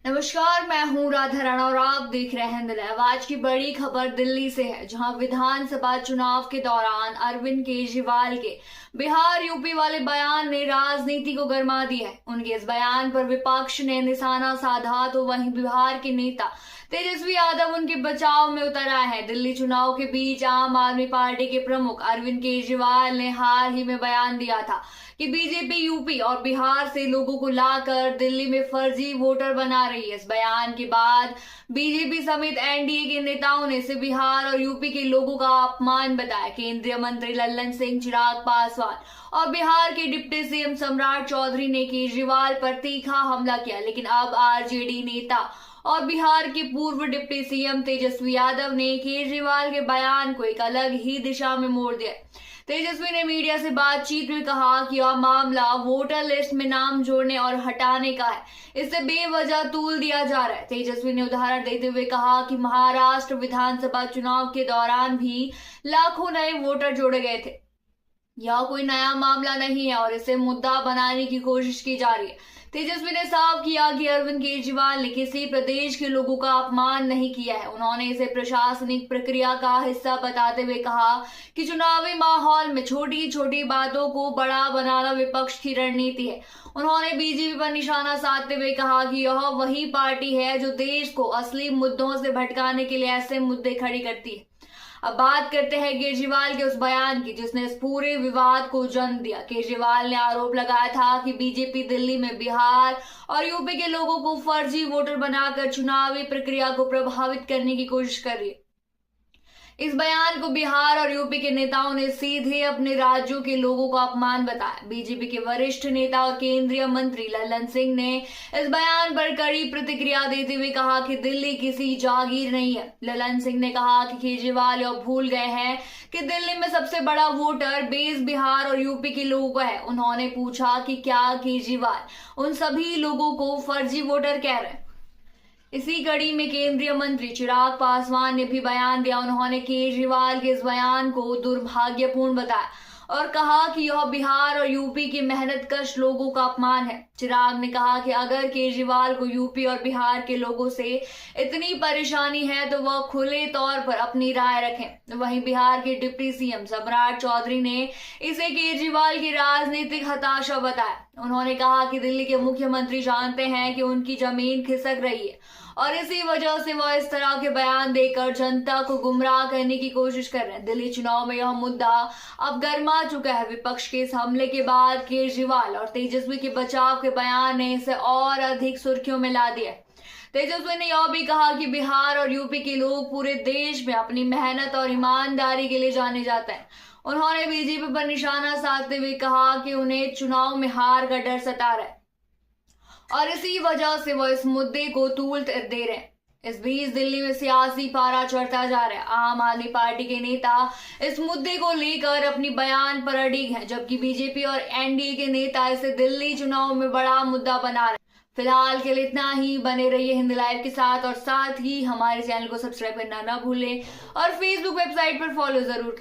नमस्कार, मैं हूं राधा राणा और आप देख रहे हैं दिल्ली। आज की बड़ी खबर दिल्ली से है, जहां विधानसभा चुनाव के दौरान अरविंद केजरीवाल के बिहार यूपी वाले बयान ने राजनीति को गरमा दिया है। उनके इस बयान पर विपक्ष ने निशाना साधा तो वहीं बिहार के नेता तेजस्वी यादव उनके बचाव में उतर आए हैं। दिल्ली चुनाव के बीच आम आदमी पार्टी के प्रमुख अरविंद केजरीवाल ने हाल ही में बयान दिया था कि बीजेपी यूपी और बिहार से लोगों को लाकर दिल्ली में फर्जी वोटर बना रही है। इस बयान के बाद बीजेपी समेत एनडीए के नेताओं ने इसे बिहार और यूपी के लोगों का अपमान बताया। केंद्रीय मंत्री लल्लन सिंह, चिराग पासवान और बिहार के डिप्टी सीएम सम्राट चौधरी ने केजरीवाल पर तीखा हमला किया, लेकिन अब आरजेडी नेता और बिहार के पूर्व डिप्टी सीएम तेजस्वी यादव ने केजरीवाल के बयान को एक अलग ही दिशा में मोड़ दिया। तेजस्वी ने मीडिया से बातचीत में कहा कि यह मामला वोटर लिस्ट में नाम जोड़ने और हटाने का है, इसे बेवजह तूल दिया जा रहा है। तेजस्वी ने उदाहरण देते हुए कहा कि महाराष्ट्र विधानसभा चुनाव के दौरान भी लाखों नए वोटर जोड़े गए थे। यह कोई नया मामला नहीं है और इसे मुद्दा बनाने की कोशिश की जा रही है। तेजस्वी ने साफ किया कि अरविंद केजरीवाल ने किसी प्रदेश के लोगों का अपमान नहीं किया है। उन्होंने इसे प्रशासनिक प्रक्रिया का हिस्सा बताते हुए कहा कि चुनावी माहौल में छोटी छोटी बातों को बड़ा बनाना विपक्ष की रणनीति है। उन्होंने बीजेपी पर निशाना साधते हुए कहा कि यह वही पार्टी है जो देश को असली मुद्दों से भटकाने के लिए ऐसे मुद्दे खड़ी करती है। अब बात करते हैं केजरीवाल के उस बयान की जिसने इस पूरे विवाद को जन्म दिया। केजरीवाल ने आरोप लगाया था कि बीजेपी दिल्ली में बिहार और यूपी के लोगों को फर्जी वोटर बनाकर चुनावी प्रक्रिया को प्रभावित करने की कोशिश कर रही है। इस बयान को बिहार और यूपी के नेताओं ने सीधे अपने राज्यों के लोगों का अपमान बताया। बीजेपी के वरिष्ठ नेता और केंद्रीय मंत्री लल्लन सिंह ने इस बयान पर कड़ी प्रतिक्रिया देते हुए कहा कि दिल्ली किसी जागीर नहीं है। लल्लन सिंह ने कहा कि केजरीवाल यह भूल गए हैं कि दिल्ली में सबसे बड़ा वोटर बेस बिहार और यूपी के लोगों का है। उन्होंने पूछा कि क्या केजरीवाल उन सभी लोगों को फर्जी वोटर कह रहे हैं। इसी कड़ी में केंद्रीय मंत्री चिराग पासवान ने भी बयान दिया। उन्होंने केजरीवाल के इस बयान को दुर्भाग्यपूर्ण बताया और कहा कि यह बिहार और यूपी के मेहनतकश लोगों का अपमान है। चिराग ने कहा कि अगर केजरीवाल को यूपी और बिहार के लोगों से इतनी परेशानी है तो वह खुले तौर पर अपनी राय रखें। वहीं बिहार के डिप्टी सीएम सम्राट चौधरी ने इसे केजरीवाल की राजनीतिक हताशा बताया। उन्होंने कहा कि दिल्ली के मुख्यमंत्री जानते हैं कि उनकी जमीन खिसक रही है और इसी वजह से वह इस तरह के बयान देकर जनता को गुमराह करने की कोशिश कर रहे हैं। दिल्ली चुनाव में यह मुद्दा अब गर्मा चुका है। विपक्ष के इस हमले के बाद केजरीवाल और तेजस्वी के बचाव के बयान ने इसे और अधिक सुर्खियों में ला दिया। तेजस्वी ने यह भी कहा कि बिहार और यूपी के लोग पूरे देश में अपनी मेहनत और ईमानदारी के लिए जाने जाते हैं। उन्होंने बीजेपी पर निशाना साधते हुए कहा कि उन्हें चुनाव में हार का डर सता रहा है और इसी वजह से वो इस मुद्दे को तूल दे रहे हैं। इस बीच दिल्ली में सियासी पारा चढ़ता जा रहा है। आम आदमी पार्टी के नेता इस मुद्दे को लेकर अपनी बयान पर अड़िग हैं, जबकि बीजेपी और एनडीए के नेता इसे दिल्ली चुनाव में बड़ा मुद्दा बना रहे हैं। फिलहाल के लिए इतना ही। बने रहिए हिंद लाइव के साथ और साथ ही हमारे चैनल को सब्सक्राइब करना ना भूलें और फेसबुक वेबसाइट पर फॉलो जरूर करें।